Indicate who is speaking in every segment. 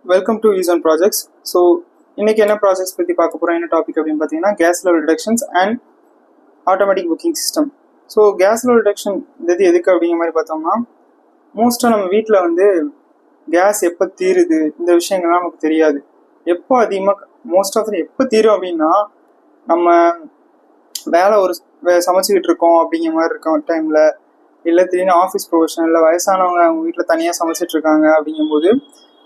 Speaker 1: Welcome to use and projects. So இன்னைக்கு என்ன projects பற்றி பார்க்க போகிறோம், என்ன டாபிக் அப்படின்னு பார்த்தீங்கன்னா gas level detections and automatic booking system. So gas level detection இது எதுக்கு அப்படிங்கிற மாதிரி பார்த்தோம்னா, மோஸ்ட்டாக நம்ம வீட்டில் வந்து கேஸ் எப்போ தீருது இந்த விஷயங்கள்லாம் நமக்கு தெரியாது. எப்போ அதிகமாக மோஸ்ட் ஆஃப் எப்போ தீரும் அப்படின்னா, நம்ம வேலை ஒரு சமைச்சிக்கிட்டு இருக்கோம் அப்படிங்கிற மாதிரி இருக்கோம் டைமில், இல்லை திடீர்னு ஆஃபீஸ் ப்ரொஃபஷன், இல்லை வயசானவங்க அவங்க வீட்டில் தனியாக சமைச்சிட்டு இருக்காங்க அப்படிங்கும்போது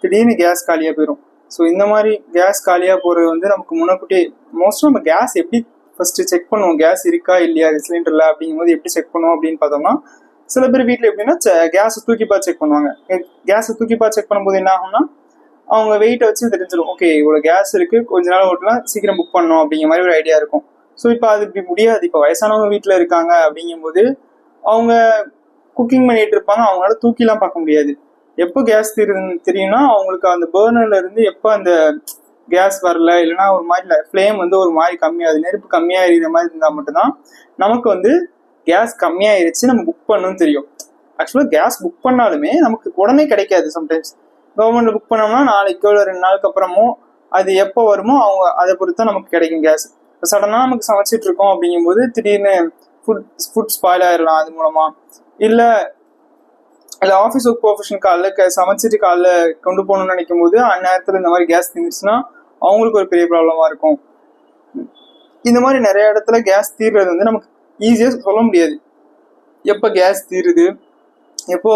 Speaker 1: திடீர்னு கேஸ் காலியாக போயிடும். ஸோ இந்த மாதிரி கேஸ் காலியாக போகிறது வந்து நமக்கு முன்னக்கூட்டி மோஸ்ட்டாக நம்ம கேஸ் எப்படி ஃபஸ்ட்டு செக் பண்ணுவோம், கேஸ் இருக்கா இல்லையா சிலிண்டரில் அப்படிங்கும்போது எப்படி செக் பண்ணுவோம் அப்படின்னு பார்த்தோம்னா, சில பேர் வீட்டில் எப்படின்னா கேஸை தூக்கி பார்த்து செக் பண்ணுவாங்க. கேஸை தூக்கி பார்த்து செக் பண்ணும்போது என்ன ஆகும்னா, அவங்க வெயிட்டை வச்சு தெரிஞ்சிடும், ஓகே இவ்வளோ கேஸ் இருக்குது, கொஞ்ச நாள் ஓட்டலாம், சீக்கிரம் புக் பண்ணணும் அப்படிங்கிற மாதிரி ஒரு ஐடியா இருக்கும். ஸோ இப்போ அது இப்படி முடியாது. இப்போ வயசானவங்க வீட்டில் இருக்காங்க அப்படிங்கும்போது அவங்க குக்கிங் பண்ணிட்டு இருப்பாங்க, அவங்களால தூக்கிலாம் பார்க்க முடியாது. எப்போ கேஸ் தெரியும்னா அவங்களுக்கு அந்த பர்னர்ல இருந்து எப்போ அந்த கேஸ் வரல, இல்லைன்னா ஒரு மாதிரி ஃப்ளேம் வந்து ஒரு மாதிரி கம்மியாகுது, நெருப்பு கம்மியாக இருக்கிற மாதிரி இருந்தால் மட்டும்தான் நமக்கு வந்து கேஸ் கம்மியாயிருச்சு, நம்ம புக் பண்ணணும்னு தெரியும். ஆக்சுவலாக கேஸ் புக் பண்ணாலுமே நமக்கு உடனே கிடைக்காது. சம்டைம்ஸ் கவர்மெண்ட்ல புக் பண்ணோம்னா நாளைக்கோ இல்லை 2 நாளுக்கு அப்புறமோ அது எப்போ வருமோ அவங்க அதை பொறுத்து தான் நமக்கு கிடைக்கும் கேஸ். இப்போ சடனாக நமக்கு சமைச்சிட்டு இருக்கோம் அப்படிங்கும்போது திடீர்னு ஃபுட் ஸ்பாயில் ஆயிடலாம் அது மூலமா, இல்லை ஆஃபீஸ் ஒர்க் ப்ரொஃபஷன் காலைல சமைச்சிட்டு காலைல கொண்டு போகணும்னு நினைக்கும் போது அந்நேரத்தில் இந்த மாதிரி கேஸ் தீர்ந்துச்சுன்னா அவங்களுக்கு ஒரு பெரிய ப்ராப்ளமாக இருக்கும். இந்த மாதிரி நிறைய இடத்துல கேஸ் தீர்றது வந்து நமக்கு ஈஸியாக சொல்ல முடியாது. எப்போ கேஸ் தீருது, எப்போ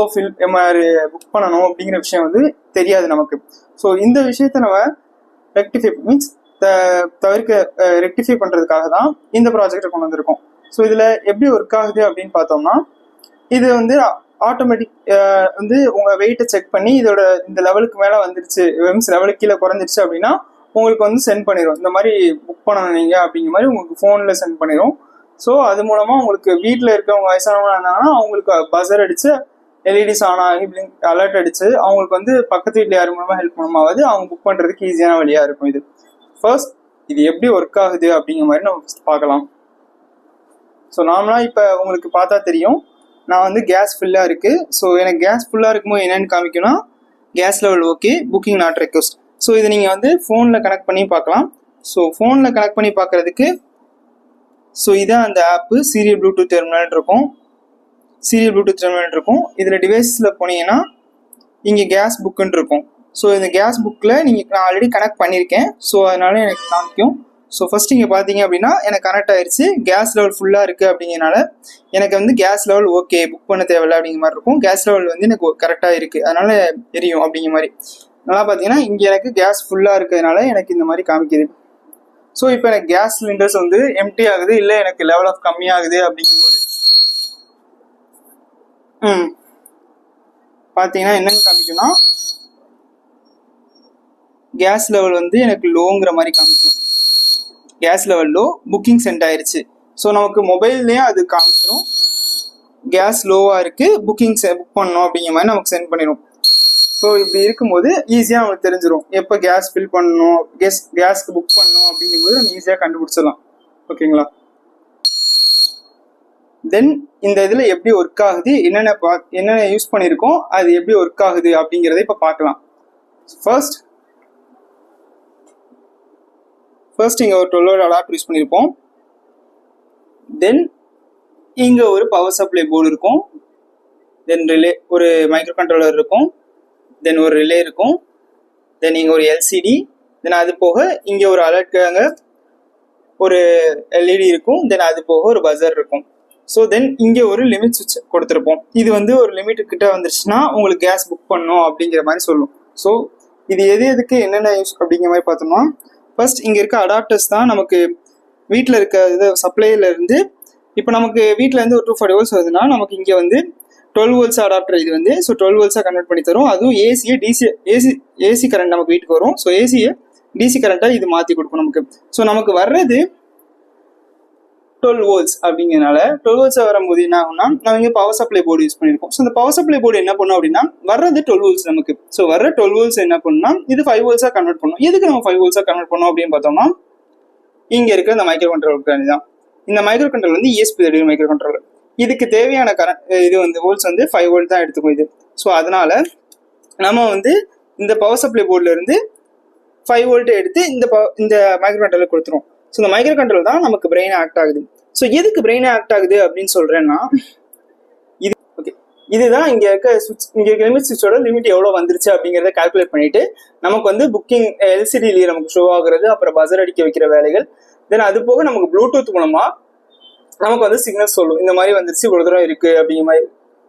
Speaker 1: புக் பண்ணணும் அப்படிங்கிற விஷயம் வந்து தெரியாது நமக்கு. ஸோ இந்த விஷயத்த நம்ம ரெக்டிஃபை மீன்ஸ் ரெக்டிஃபை பண்ணுறதுக்காக தான் இந்த ப்ராஜெக்டை கொண்டு வந்திருக்கோம். ஸோ இதில் எப்படி ஒர்க் ஆகுது அப்படின்னு பார்த்தோம்னா, இது வந்து ஆட்டோமேட்டிக் வந்து உங்கள் வெயிட்டை செக் பண்ணி இதோட இந்த லெவலுக்கு மேலே வந்துருச்சு, மீன்ஸ் லெவலுக்கு கீழே குறைஞ்சிருச்சு அப்படின்னா உங்களுக்கு வந்து சென்ட் பண்ணிடும். இந்த மாதிரி புக் பண்ணணும் நீங்கள் அப்படிங்கிற மாதிரி உங்களுக்கு ஃபோனில் சென்ட் பண்ணிடும். ஸோ அது மூலமாக உங்களுக்கு வீட்டில் இருக்கவங்க வயசானவங்க இருந்தாங்கன்னா அவங்களுக்கு பஸர் அடித்து எல்இடிஸ் ஆன் ஆகி அலர்ட் அடித்து அவங்களுக்கு வந்து பக்கத்து வீட்டில் யார் மூலமாக ஹெல்ப் மூலமாவது அவங்க புக் பண்ணுறதுக்கு ஈஸியான வழியாக இருக்கும். இது ஃபர்ஸ்ட் இது எப்படி ஒர்க் ஆகுது அப்படிங்கிற மாதிரி நம்ம ஃபஸ்ட் பார்க்கலாம். ஸோ நார்மலாக இப்போ உங்களுக்கு பார்த்தா தெரியும், நான் வந்து கேஸ் ஃபுல்லாக இருக்குது. ஸோ எனக்கு கேஸ் ஃபுல்லாக இருக்கும்போது என்னென்னு காமிக்கணும்னா gas level okay, booking not request. So இது நீங்கள் வந்து ஃபோனில் கனெக்ட் பண்ணி பார்க்கலாம். ஸோ ஃபோனில் கனெக்ட் பண்ணி பார்க்குறதுக்கு ஸோ இதான் அந்த ஆப்பு, சீரியல் ப்ளூடூத் டெர்மினல் இருக்கும். இதில் டிவைஸில் போனீங்கன்னா இங்கே கேஸ் புக்குன்னு இருக்கும். ஸோ இந்த கேஸ் புக்கில் நான் ஆல்ரெடி கனெக்ட் பண்ணியிருக்கேன், ஸோ அதனால எனக்கு காமிக்கும். ஸோ ஃபர்ஸ்ட் இங்கே பார்த்தீங்க அப்படின்னா எனக்கு கனெக்ட் ஆயிடுச்சு, கேஸ் லெவல் ஃபுல்லாக இருக்குது அப்படிங்கிறனால எனக்கு வந்து கேஸ் லெவல் ஓகே, புக் பண்ண தேவையில்லை அப்படிங்கிற மாதிரி இருக்கும். கேஸ் லெவல் வந்து எனக்கு கரெக்டாக இருக்குது, அதனால எரியும் அப்படிங்கிற மாதிரி. நல்லா பார்த்தீங்கன்னா இங்கே எனக்கு கேஸ் ஃபுல்லாக இருக்கிறதுனால எனக்கு இந்த மாதிரி காமிக்குது. ஸோ இப்போ எனக்கு கேஸ் சிலிண்டர்ஸ் வந்து எம்டி ஆகுது, இல்லை எனக்கு லெவல் ஆஃப் கம்மியாகுது அப்படிங்கும்போது பார்த்தீங்கன்னா என்னன்னு காமிக்கும்னா கேஸ் லெவல் வந்து எனக்கு லோங்கிற மாதிரி காமிக்கும். Gas level low, booking sent ஆயிடுச்சு. ஸோ நமக்கு மொபைல்லேயும் அது காமிச்சிடும், கேஸ் லோவாக இருக்குது, புக் பண்ணணும் அப்படிங்கிற மாதிரி நமக்கு சென்ட் பண்ணிடும். ஸோ இப்படி இருக்கும்போது ஈஸியாக நமக்கு தெரிஞ்சிடும் எப்போ கேஸ் ஃபில் பண்ணணும், கேஸ்க்கு புக் பண்ணணும் அப்படிங்கும்போது நம்ம ஈஸியாக கண்டுபிடிச்சிடலாம். ஓகேங்களா? தென் இந்த இதில் எப்படி ஒர்க் ஆகுது, என்னென்ன யூஸ் பண்ணியிருக்கோம், அது எப்படி ஒர்க் ஆகுது அப்படிங்கிறத இப்போ பார்க்கலாம். ஃபர்ஸ்ட் இங்கே ஒரு 12 அடாப்டர் யூஸ் பண்ணியிருப்போம். தென் இங்கே ஒரு பவர் சப்ளை போர்டு இருக்கும், தென் ரிலே ஒரு மைக்ரோ கண்ட்ரோலர் இருக்கும், தென் ஒரு ரிலே இருக்கும், தென் இங்கே ஒரு எல்சிடி, தென் அது போக இங்கே ஒரு அலர்ட்காக ஒரு எல்இடி இருக்கும், தென் அது போக ஒரு பஸர் இருக்கும். ஸோ தென் இங்கே ஒரு லிமிட் சுவிட்ச் கொடுத்துருப்போம். இது வந்து ஒரு லிமிட்டுக்கிட்ட வந்துருச்சுன்னா உங்களுக்கு கேஸ் புக் பண்ணணும் அப்படிங்கிற மாதிரி சொல்லும். ஸோ இது எதுக்கு என்னென்ன யூஸ் அப்படிங்கிற மாதிரி பார்த்தோம்னா, ஃபர்ஸ்ட் இங்கே இருக்க அடாப்டர்ஸ் தான் நமக்கு வீட்டில் இருக்க இது சப்ளைலேருந்து. இப்போ நமக்கு வீட்டில் இருந்து ஒரு 240 volts வருதுன்னா நமக்கு இங்கே வந்து 12 volts அடாப்டர் இது வந்து ஸோ 12 volts கன்வெர்ட் பண்ணி தரும். அதுவும் ஏசி கரண்ட் நமக்கு வீட்டுக்கு வரும். ஸோ ஏசியை டிசி கரண்ட்டாக இது மாற்றி கொடுக்கும் நமக்கு. ஸோ நமக்கு வர்றது 12 volts அப்படிங்கிறனால 12 volts வரும்போது என்ன ஆகும்னா நம்ம இங்கே பவர் சப்ளை போர்டு யூஸ் பண்ணியிருக்கோம். ஸோ இந்த பவர் சப்ளை போர்டு என்ன பண்ணும் அப்படின்னா வர்றது 12 volts நமக்கு. ஸோ வர்ற 12 volts என்ன பண்ணுன்னா இது 5 volts கன்வெர்ட் பண்ணும். எதுக்கு நம்ம 5 volts கன்வெர்ட் பண்ணோம் அப்படின்னு பார்த்தோம்னா, இங்கே இருக்க இந்த மைக்ரோ கண்ட்ரோலர் தான். இந்த மைக்ரோ கண்ட்ரோலர் வந்து ESP மைக்ரோ கண்ட்ரோலர். இதுக்கு தேவையான கரண்ட் இது வந்து வோல்ட்ஸ் வந்து 5 volt தான் எடுத்துக்கும் இது. ஸோ அதனால நம்ம வந்து இந்த பவர் சப்ளை போர்டில் இருந்து 5 வோல்ட் எடுத்து இந்த மைக்ரோ கண்ட்ரோலர் கொடுத்துரும். ஸோ இந்த மைக்ரோ கண்ட்ரோலர் தான் நமக்கு பிரெயின் ஆக்ட் ஆகுது. ஸோ எதுக்கு பிரெயின் ஆக்ட் ஆகுது அப்படின்னு சொல்றேன்னா, இது ஓகே, இதுதான் இங்க இருக்க சுவிட்ச், இங்க இருக்க லிமிட் சுவிட்சோட லிமிட் எவ்வளவு வந்துருச்சு அப்படிங்கிறத கால்குலேட் பண்ணிட்டு நமக்கு வந்து புக்கிங் எல்சிடிலேயே நமக்கு ஷோ ஆகுறது, அப்புறம் பஜர் அடிக்க வைக்கிற வேலைகள், தென் அது போக நமக்கு ப்ளூடூத் மூலமா நமக்கு வந்து சிக்னல் சொல்லும், இந்த மாதிரி வந்துருச்சு, இவ்வளவு தூரம் இருக்கு அப்படிங்கிற மாதிரி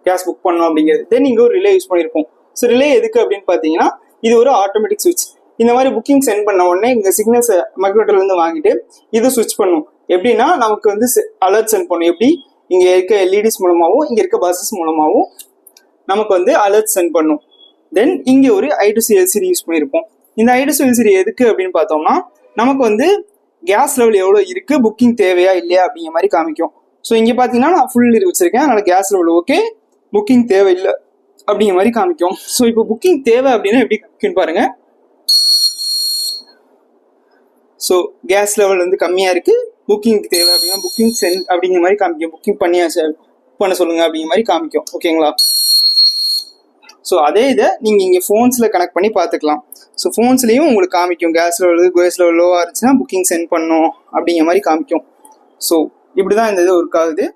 Speaker 1: கேஸ் புக் பண்ணணும் அப்படிங்கிறது. தென் இங்க ஒரு ரிலே யூஸ் பண்ணியிருப்போம். ஸோ ரிலே எதுக்கு அப்படின்னு பார்த்தீங்கன்னா, இது ஒரு ஆட்டோமேட்டிக் சுவிட்ச். இந்த மாதிரி புக்கிங் சென்ட் பண்ண உடனே இங்க சிக்னல்ஸ் மைக்ரோகண்ட்ரோலர்ல இருந்து வாங்கிட்டு இது சுவிட்ச் பண்ணும். எப்படின்னா நமக்கு வந்து அலர்ட் சென்ட் பண்ணும். எப்படி இங்க இருக்க எல்இடிஸ் மூலமாகவும் இங்க இருக்க பஸ்ஸஸ் மூலமாகவும் நமக்கு வந்து அலர்ட் சென்ட் பண்ணும். தென் இங்க ஒரு I2C LCD யூஸ் பண்ணியிருப்போம். இந்த I2C LCD எதுக்கு அப்படின்னு பார்த்தோம்னா, நமக்கு வந்து கேஸ் லெவல் எவ்வளோ இருக்கு, புக்கிங் தேவையா இல்லையா அப்படிங்கிற மாதிரி காமிக்கும். ஸோ இங்க பாத்தீங்கன்னா நான் ஃபுல் வச்சிருக்கேன், அதனால கேஸ் லெவல் ஓகே, புக்கிங் தேவையில்லை அப்படிங்கிற மாதிரி காமிக்கும். ஸோ இப்போ புக்கிங் தேவை அப்படின்னா எப்படி காமிக்கும் பாருங்க. ஸோ கேஸ் லெவல் வந்து கம்மியா இருக்கு, புக்கிங் தேவை அப்படின்னா புக்கிங் சென்ட் அப்படிங்கிற மாதிரி காமிக்கும். புக்கிங் பண்ண சொல்லுங்க அப்படிங்கிற மாதிரி காமிக்கும். ஓகேங்களா? ஸோ அதே இதை நீங்கள் இங்கே ஃபோன்ஸில் கனெக்ட் பண்ணி பார்த்துக்கலாம். ஸோ ஃபோன்ஸ்லேயும் உங்களுக்கு காமிக்கும் கேஸ் லெவல் லோவாக இருந்துச்சுன்னா புக்கிங் சென்ட் பண்ணும் அப்படிங்கிற மாதிரி காமிக்கும். ஸோ இப்படி தான் இந்த இது ஒர்க் ஆகுது.